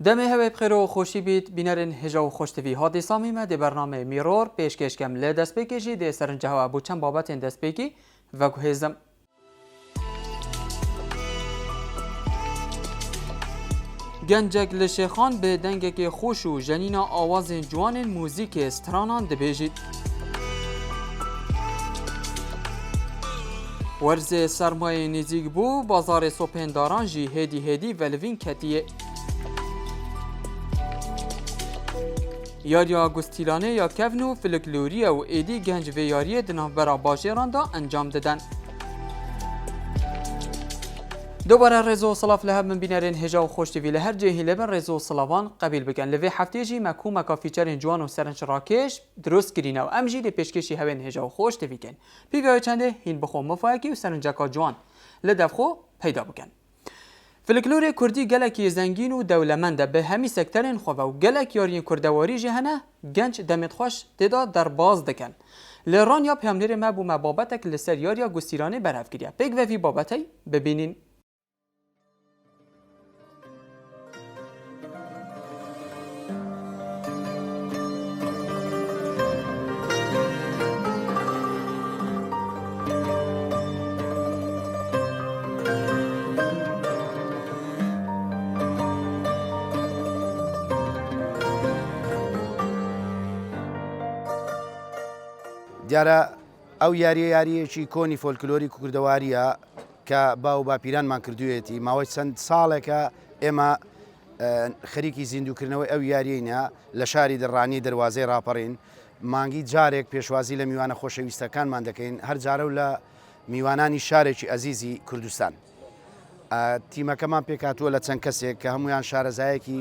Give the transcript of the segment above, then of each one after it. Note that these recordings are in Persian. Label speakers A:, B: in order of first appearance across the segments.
A: دم هوا بخیر و خوشی بید بینرین هجا و خوشتوی هادی سامی ما دی برنامه میرور پیشکش کم ل دست بکشی دی سرنجه ها بو چند بابت دست بکی و گوهزم گنجک لشخان به دنگک خوش و جنینا آواز جوان موزیک استرانان دبیجید ورز سرمایه نزیک بو بازار سوپنداران جی هدی ولوین کتیه یاریا گستیلانه یا کفنو فلکلوریه و ایدی گنج و یاریه دنافبرا باجران دا انجام دادن. دوباره رزو صلاف لهب من بینرین هجا و خوشتوی لهر جهی لبن رزو صلافان قبیل بکن لوی هفته جی مکو فیچرین جوان و سرنج راکش درست کرینه و امجی دی پیشکشی هون هجا و خوشتوی کن پیوی چنده هین بخو مفاکی و سرنجکا جوان لدفخو پیدا بکن. فلکلور کردی گلکی زنگین و دولمنده به همی سکترین خواه و گلک یارین کردواری جهنه گنج دمت خوش تدا در باز دکن. لران یا پیامنیر مبو مبابتک لسر یاریا گستیرانه برهف گریه. پیگ و وی بابتی ببینین.
B: دیارە ئەو یاریەیەکی کۆنی فۆلکلۆری کوردەواریە کە باو باپیرانمان کردوێتی ماوەی چەند ساڵێکە ئێمە خەریکی زیندووکردنەوەی ئەو یاریینە لە شاری دڕانی دەواازەی ڕاپەڕین مانگی جارێک پێشوازی لە میوانە خۆشەویستەکانمان دەکەین هەر جارە و لە میوانانی شارێکی ئەزیزی کوردستان تیمەکەمان پێکاتووە لە چەند کەسێک کە هەمویان شارەزایەکی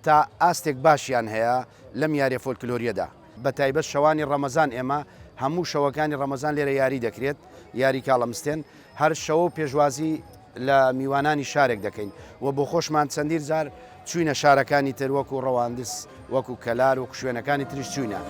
B: تا ئاستێک باشیان هەیە لەم یاریە فۆلکلۆریەدا بە تایبەت شەوانی ڕەمەزان ئێمە هەموو شەوەکانی ڕەمەزان لێرە یاری دەکرێت یاری کاڵەمستێن هەر شەوە پێشوازی لە میوانانی شارێک دەکەین و بۆ خۆشمان چەندین جار چوینە شارەکانی تر وەکو ڕەواندز وەکو کەلار وەکو شوێنەکانی تریش چوینە.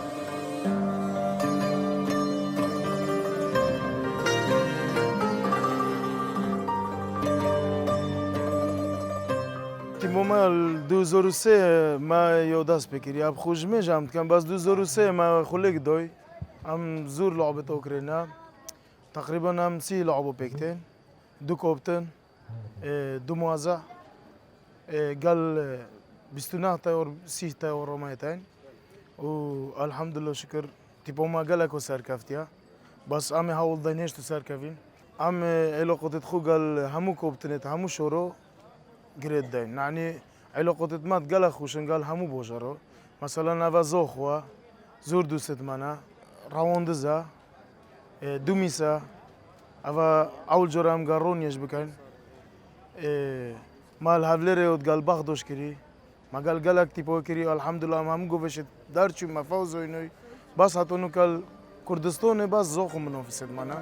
C: تیمۆمە 2003 ما یۆدەست پێکردی ئەب خوژمێژام بکەم بەس 2003 ما خولێک دۆی ئەم زۆر لعبێتەوە کرێنە تقریبا ئەم سی لعبە پێکتێن دوو کۆپتن دوو موازە گەل 29 30 ڕۆمایەتین و ئەلحەمدولە شکر تیپۆما گەلێک و سەرکەفتیە بەس ئەمی هەوڵ دەنێشت و سەرکەڤین ئەم عێلۆقۆتت خو گەل هەموو کۆپتنێت هەموو شۆرۆ گرێت داین نعنی عێلۆقۆتت مات گەلە خوشن گەل هەموو بۆژەڕۆ مەسەلەن ئەڤە زۆخوە زۆر دووستمانە ڕەوەندزە دومیسە ئەوە ئەو جۆرە ئەم گەڕۆنیەش بکەین مال هەولێرەوەت گەل بەخ دۆشکری مەگەل گەلێک تیپۆکری ئەلحەمدولیلا ئەم گۆڤشت دەرچوو مەفەو زۆینۆی باس هاتۆن و کەل کوردستۆنێ باس زۆخ منۆفیسمانە.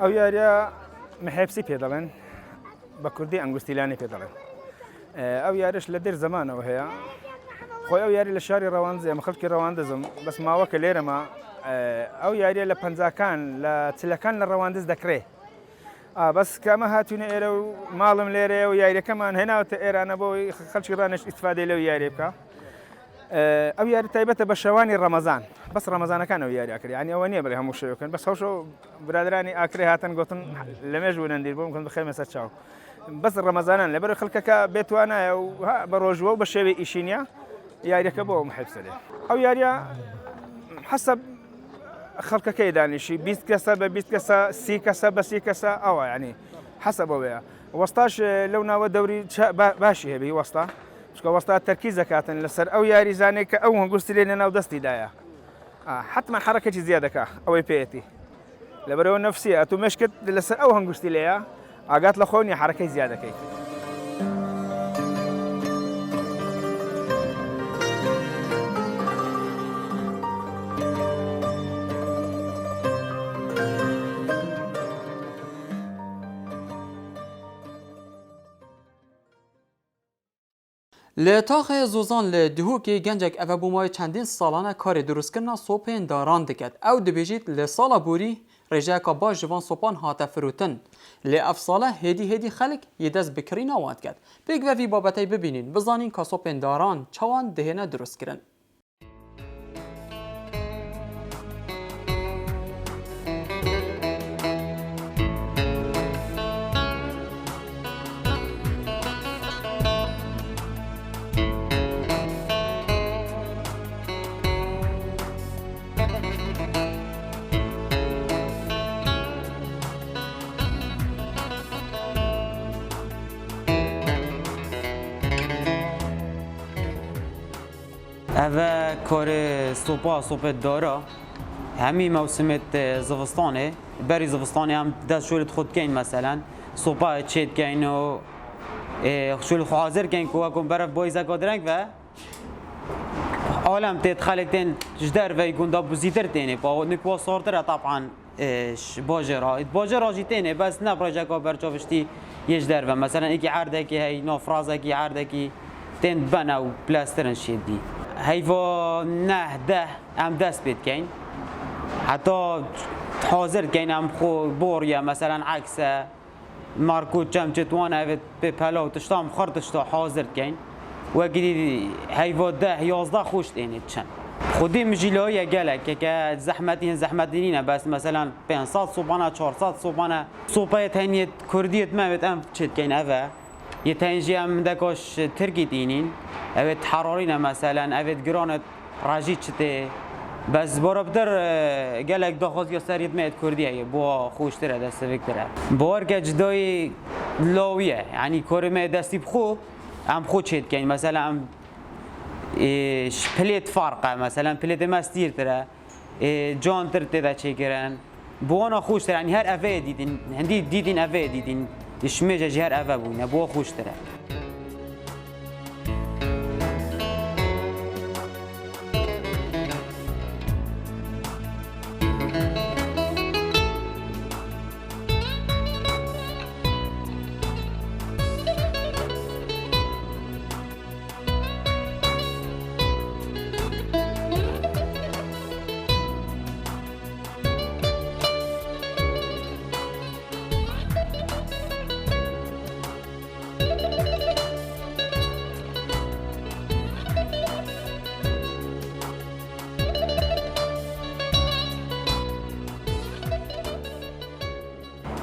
D: ئەو یاریە محێبسی پێ دەڵێن بە کوردی ئەنگوستیلانی پێ دەڵێن ئەو یاریش لە دێر زەمانەوە هەیە خۆی ئەو یاری لە شاری ڕەواندز ئەمە خەڵکی ڕەواندزم بەس ماوەکە لێرەمە ئەو یاریە لە پەنجاکان لە چلەکان لە ڕەواندز دەکرێ بەس کەمە هاتوونە ئێرە و ماڵم لێرەیە و یاریەکەمان هێناوتە ئێرانە بۆی خەڵکی ڕانش ئیسفادەی لەو یاری بکە ئەو یاری تایبەتە بە شەوانی ڕەمەزان بەس ڕەمەزانەکان ئەو یاریاکردی ینی ئەوە نییە بڵێ هەموو شەوەکەن بەس هەوشە برادرانی ئاکرێ هاتن گوتن لە مێژ وەندیر بۆ بکەن بخێمە سەر چاو بەس ڕەمەزانان لەبەر خەڵکەکە بێتوانایە و بە ڕۆژوە و بە شێوەی ئیشینە یاریەکە بۆ مححبسەرێ ئەو یاریە حەسەب خەڵکەکەی دانیشی 20 کەسە بە 20 کەسە 30 کەسە بە 30 کەسە ئەوە ینی حەسەب ئەوەیە وەستاش لەو ناوە دەوری باشی هەبی وەستا چکە وەستا تەرکی زەکاتن لەسەر ئەو یاریزانێک کە ئەو هەنگوستی لێنە ناو دەستیدایە حتما حرەکەی زیادەکە ئەوەی پێێتی لەبەرەوە نەفسیە ئەتو مشکت لەسەر ئەو هەنگوستی لەیە ئاگات لە خۆنی حرەکەی زیادەکەی.
A: لتاخ زوزان لدهوکی گنجک اوه بومای چندین سالانه کار درست کرنا سوپین داران دکد او دبیجید لسالا بوری رجاکا با جوان سوپان هاته فروتن لاف ساله هدی خلق یدز بکرین آواد کد بگ و وی بابتی ببینین بزانین که سوپین داران چوان دهنه درست کرن.
E: اوه کار صوبه داره همی موسمت زوستانه بری زوستانه هم دست شولت خود کن مثلا صوبه چید کن و شول حاضر کن که اکن برف بایز قدرنگ و عالم تید خلق تین جدر و یکن دا بزیتر تینه با نکوا سارتره طبعا باجرا جیتینه بس نبراجه که برچاوشتی یه جدر و مثلا ایکی عرده که هی نافرازه کی عرده کی تین بنا و پلاسترن شدی هیوا نه ده ام دست بید کن حتی حاضر کن ام خو بوریا مثلا عکس مارکو چمچتوان اوید به پلاو تشتام خرطشتا حاضر کن و گیدی هیوا ده 11 خوشت اینه چند خودی مجیلای گلک که زحمتی نه بس مثلا 500 صوبانه 400 صوبانه صوبایت هنیت کردیت ما بید ام چید کن اوه یه تنجی هم دکاش ترکی دینین اوید حرارینه مثلا اوید گرانت راجی چته بس بارا بدر گلک داخل یا سریت میاد کردیه با خوشتره دست فکره بار که جدای لاویه یعنی کار می دستی بخو هم خود چید کن مثلا هم پلیت فرقه مثلا پلیت مستیر تره جان تر تده چه کرن بوانا خوشتره یعنی هر اوه دیدین هندی دیدین اوه دیدین شمیجه جهر اوه بوینه بوا خوشتره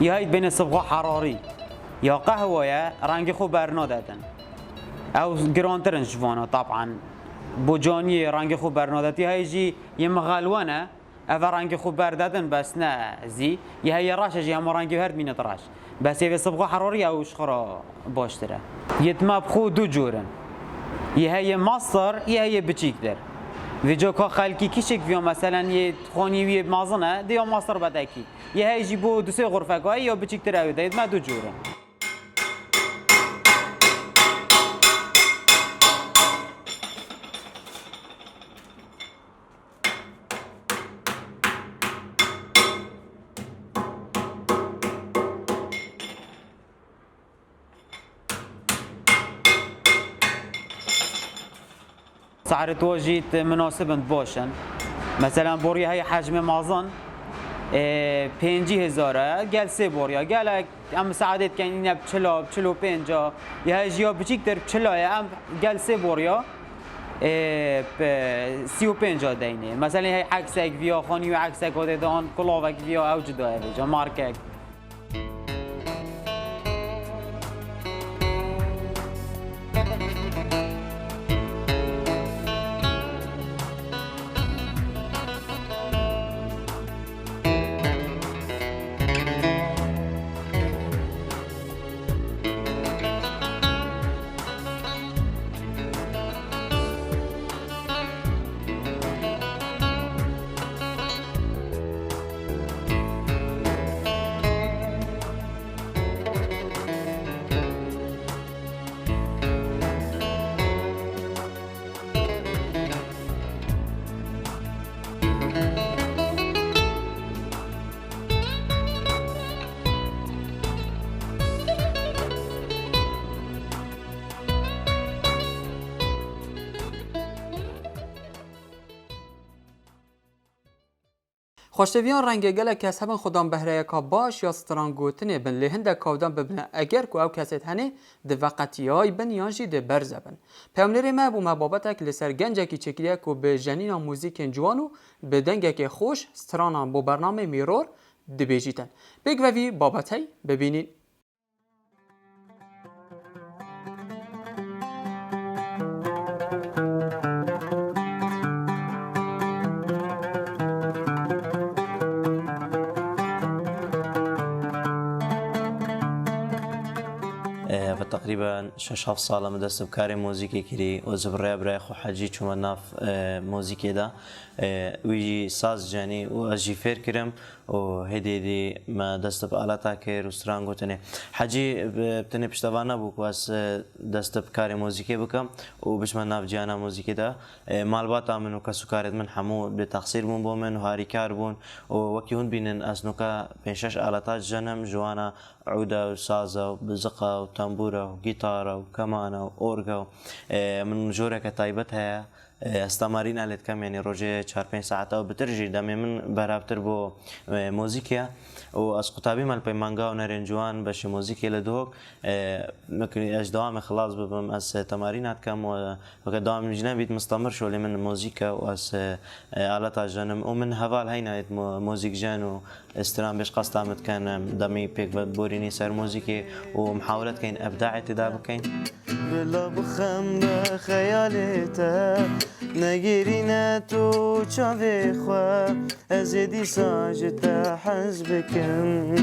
E: یا هید بین صبغه حراری یا قهوه یا رنگ خوب برنا دادن او گرانترن جوانا طبعا بوجانی رنگ خوب برنا دادی هایجی یه مغالوانه او رنگ خوب بردادن بس نه زی یه های راش جی هم رنگ هرد مینت راش بس یه صبغه حراری او شخرا باشتره یتما بخو دو جورن یه های مصر یه های بچیک در ویجا که خالکی کیشک ویا مثلا یه خانیوی مازنه دیا ماستر بدکی یه هیچی بو دو سه غرفه که یا بچیکتر اویده ما دو جوره سعر توجیت مناسبند باشن مثلا بوری های حجم مازن 5000 گل 3 بوریا گل ام سعادت کن این 45 یه جیا بچیک در 40 ام گل 3 بوریا 35 دینه مثلا های عکسک ویا خانی و عکسک دادن کلاوک ویا اوج داره جا مارکک
A: خوشتویان رنگ گله کس هبن خودان بهره کا باش یا ستران گوتنه بن لهنده کاودان ببنه اگر کو او کست هنه ده وقتی های بن یانجی ده برزه بن پیامنری ما بو مبابتک لسر گنجه کی چکریه کو به جنینا موزیک جوانو به دنگه که خوش سترانان بو برنامه میرور دبیجیتن بگوی بابتی ببینین.
F: تقريبا 6 ساڵە مەدەستە بکارێ موزیکی کردی و زبڕێ برای خۆ حەجی چوومە ناف موزیکێدا وی ساز جانی و ئەژی فێر کردم و هێدێدی مە دەستە بە ئالەتا کرد و ستران گوتنێ حەجی بتنێ پشتەوان نەبوو کواس دەستە بکارێ موزیکێ بکەم و بچمە ناف جیانە موزیکێدا ماڵباتا من و کەس و کارێت من هەموو بێتەقسیر بوون بۆ من و هاریکار بوون و وەکی هون بینن ئەسنوکە 5-6 ئالەتا ژەنم جوانە عودة وسازة وبزقة وتنبورة وجيتارة وكمانة وأورجا من جورة كتايبتها استمرين على كم يعني روجي 4-5 ساعات أو بترجي دمي من برابطر بو موزيكيا وأسقطابي مال بيمانجا ونرنجوان باش موزيكيا لدوك ممكن ايش دوام خلاص ببم اس تمارينات كم وكدوام جنبيت مستمر شو من الموزيكا واس آلات جنم ومن هفال هينا موزيك جان واسترام باش قصتامت كان دمي بيك بوريني سر موزيكي ومحاولة كاين ابداع تداب كاين بلا بخم بخيالته نگیرینه تو چاوی خواه ازیدی ساجت حزبکم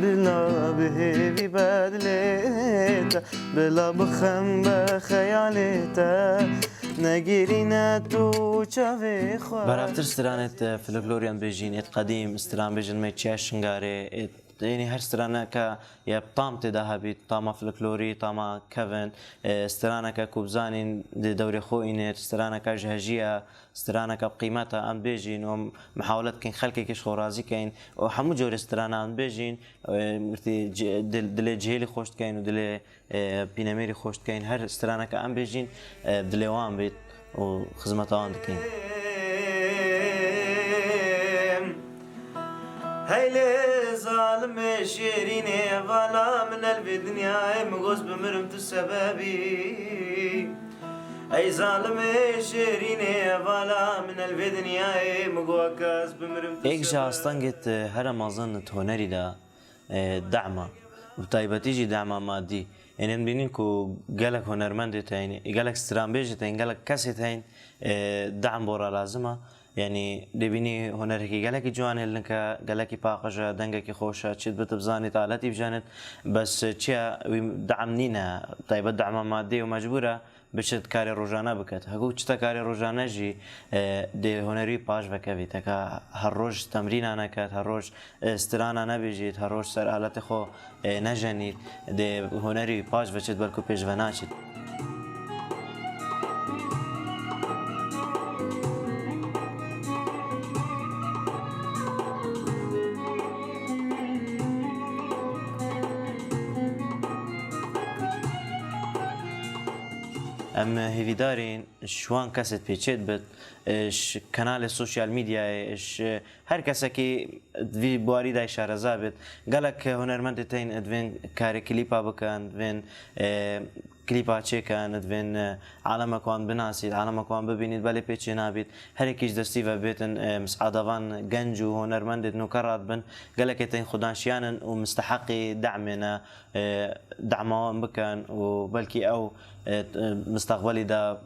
F: بلا بهیوی بدلیت بلا بخم بخیالت نگیرینه تو چاوی خواه برافتر استرانت فلکلوریان بجین ات قدیم استران بجن می چاش شنگاره يعني هر سترانه ك يا طام تداها بي طامة فلكلوري طامة كفن سترانه كوبزانين دوري خوينه سترانه كجهجيه سترانه بقيمتها ام بيجين ومحاولات كاين خلقي كيش خورازي كاين وحمو جور سترانه ام بيجين مرتي دلي جهيلي خوشت كاين ودلي بيناميري خوشت كاين هر سترانه ام بيجين دلي وان بيت وخدمتها عند كاين هيلي ظالم شيريني فالا من قلبي دنياي مغوص بمرمت السبابي اي ظالم شيريني فالا من قلبي دنياي مغوكاس بمرمت السبابي ايك جا استنقت هرم اظن هنري دا دعمه وطيبتيجي دعمه مادي يعني نبينين كو قالك هنرمند تاين قالك سترامبيج تاين قالك كاسي تاين دعم بورا لازمه يعني دبيني هنركي قالك جوان لنكا قالك باقجة دنگك خوشة تشد بتبزاني طالتي بجانت بس تشيا دعمنينا طيب الدعم مادي ومجبورة بشد كاري روجانا بكت هقول تشتا كاري روجانا جي دي هنري باش بكفي تكا هالروج تمرين انا كات هالروج استرانا نبيجيت هالروج سر آلات خو نجنيت دي هنري باش بشد بالكو بيج فناشت اما هیویدارین شوان کست پیچید بد کانال سوشیال میدیا هر کسی که وی بواری دای شارزا بد گلک هنرمند تین ادوین کاری کلیپا بکن ادوین کلیپا چه کن ادوین عالم کوان بناسید عالم کوان ببینید ولی پیچی نبید هر کیش دستی و بیتن مساعدوان گنج و هنرمند نکرات بن گلک تین خدانشیانن و مستحقی دعمنا دعمان بکن و بلکی او مستقبلي دا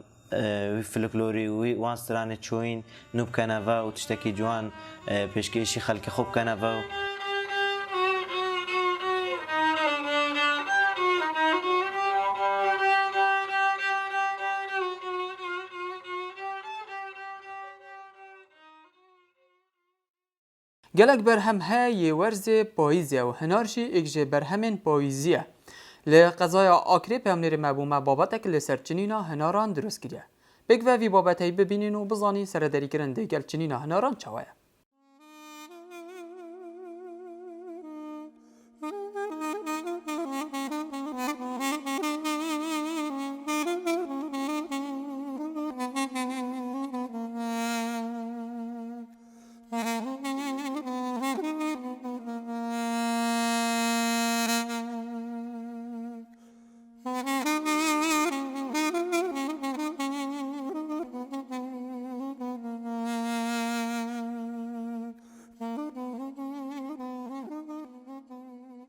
F: فلكلوري وان ستراني تشوين نوب كنفا وتشتكي جوان بيشكيشي خلك خوب كنفا
A: گلک برهم های ورز پاییزه و هنرشی اگه برهمین پاییزیه لقضای آکری پیامنیر مبومه بابت که لسرچنینا هنران درست کریه. بگو وی بابت هی ببینین و بزانی سرداری کرنده گل چنینا هنران چوایه.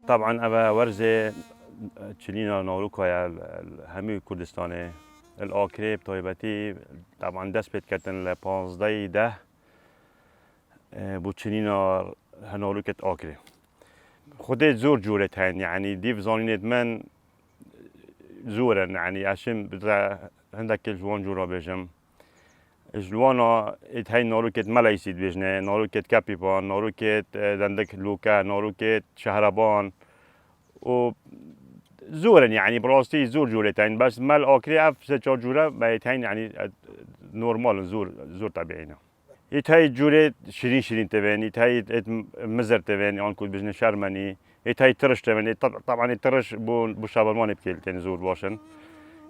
G: طبعا أبا ورزة تشيلينا نوروكا همي كردستاني الآكري بطيبتي طبعا دست بيت كتن لپانزده ده بو تشيلينا هنوروكت آكري خودت زور جورت هن يعني ديف زانينت من زورا يعني عشان بدرا عندك جوان جورا بيجم جوانا هاي نوروكت ملايسيد بيجنه نوروكت كابيبان نوروكت عندك لوكا نوروكت شهربان و زورا يعني براستي زور جورتين بس مال آكري اف سچار جورا بيتين يعني نورمال زور طبيعينا هاي جورة شيرين تبين هاي مزر تبين يعني كود بيجنه شرمني هاي ترش تبين طبعا الترش بو شابرمان بكيلتين زور باشن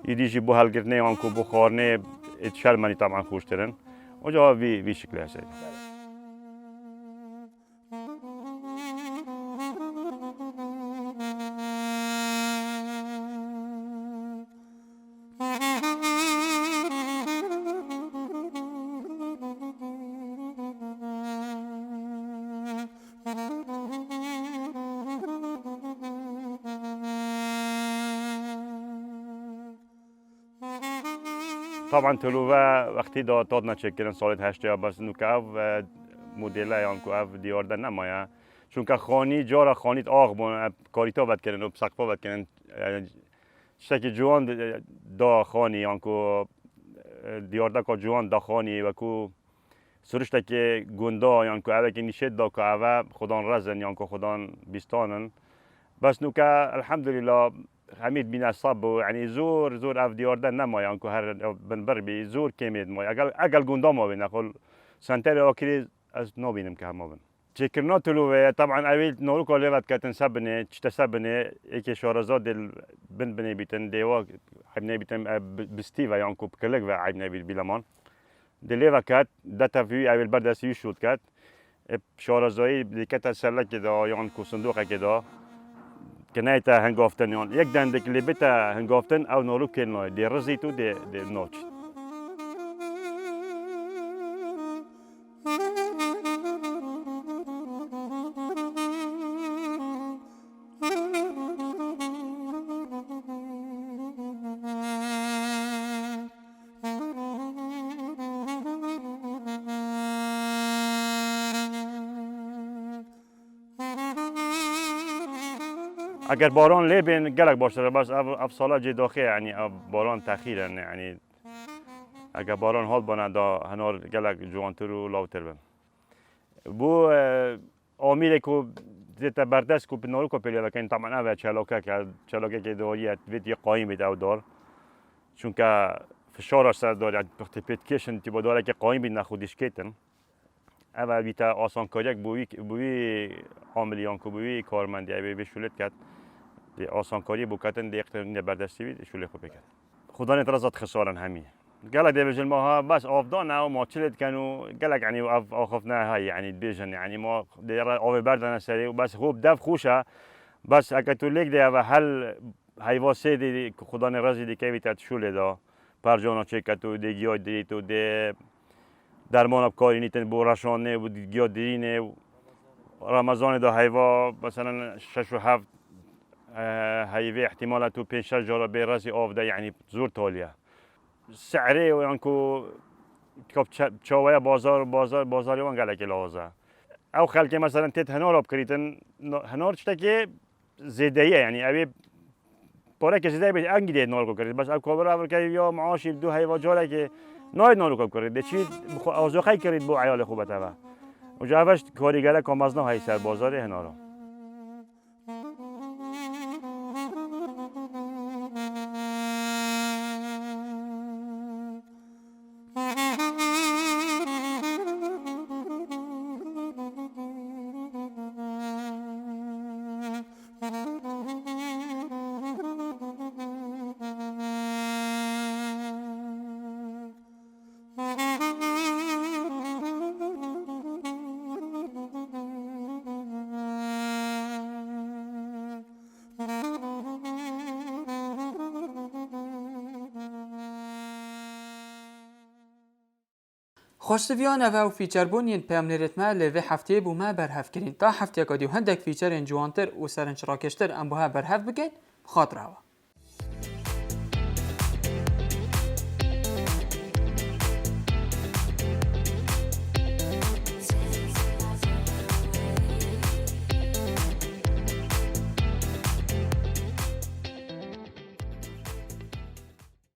G: يديجي بو هالقرني وانكو بو خارني شرمني طبعا خوشترن وجا في شكل هسه طبعا تلوفا وقتی دادنا چکرن سالت هشته بس نوکاو مدل یانکو اف دیارده نمایا چون که خانی جارا خانیت آغ بون کاریتا بد کردن و سقفا بد کردن شکی جوان دا خانی یانکو دیارده که جوان دا خانی و کو سرشته که گندا یانکو اوه که نیشت دا که اوه خدان رزن یانکو خدان بیستانن بس نوکا الحمدلله حمید بین اصاب يعني زور اف دیارده نمای انکو هر بنبر بی زور کمید مای اگل گوندا ما بین اقول سنتر آکری از نبینم که هم بین چکرنا تلو طبعا اول نورو کالیوت کتن سبنه چت سبنه یکی شارزاد دل بن بیتن دیوا عیب بیتن بستی و یانکو کلک و عیب بیلمان دلیوا کت دتا فی اول بردستی شد کت شارزایی دیکت سلک دا یانکو صندوق کدا کنایتا هنگافتن یان یک دندک لبتا هنگافتن او نورو کنای دی رزیتو دی نوچ اگر باران لیبین گلک باشه بس اف سالا جداخه یعنی باران تأخیرا یعنی اگر باران حال بانه دا هنار گلک جوانتر و لاوتر بن بو آمیره که دیتا بردست که بنارو که پیلیه بکنی طبعا اوه چلاکه که داریت وید یه قایم بید او دار چون که فشار سر داره وقتی پیت کشن تیبا داره که قایم بید نخودش کتن اوه بیتا آسان کاریک بوی عاملیان که بوی کارمندی اوه بشولت کرد دی آسان کاری بکتن دی اقتدار بردستی بید شوله خوب بکرد خدا نترزاد خسارن همی گلک دی بجل ماها بس آفدان او ما چلت کنو گلک یعنی آخفنا های یعنی بیجن یعنی ما دی آب بردن سری و بس خوب دف خوشه بس اگه تو لیک دی و حل حیواسی دی خدا نرزی دی که بیتت شوله دا پرجانا چکتو دی گیاه دی تو دی درمان کاری نیتن بو رشانه و گیاه دیرینه رمضان دا حیوا مثلا 6 و 7 هیوی احتمالا تو 5-6 جارا به رزی آفده یعنی زور تالیه سعره و یانکو چاوه بازاری وان گلکی لازه او خلک مثلا تیت هنار آب کریتن هنار چطه که زیده یعنی اوی پاره که زیده بیت انگی دید نارو کرد بس او کابر او که یا معاشی دو حیوا جاره که ناید نارو کرد چی آزوخی کرد بو عیال خوبت اوه و جاوش کاریگره کامزنا های سر بازار هنارا
A: خوشتویان و فیچر بونین پیامنرت ما لوی هفته بو ما برهف کرین تا هفته کدیو هندک فیچر جوانتر و سرنج راکشتر ام بوها برهف بگین خاطر هوا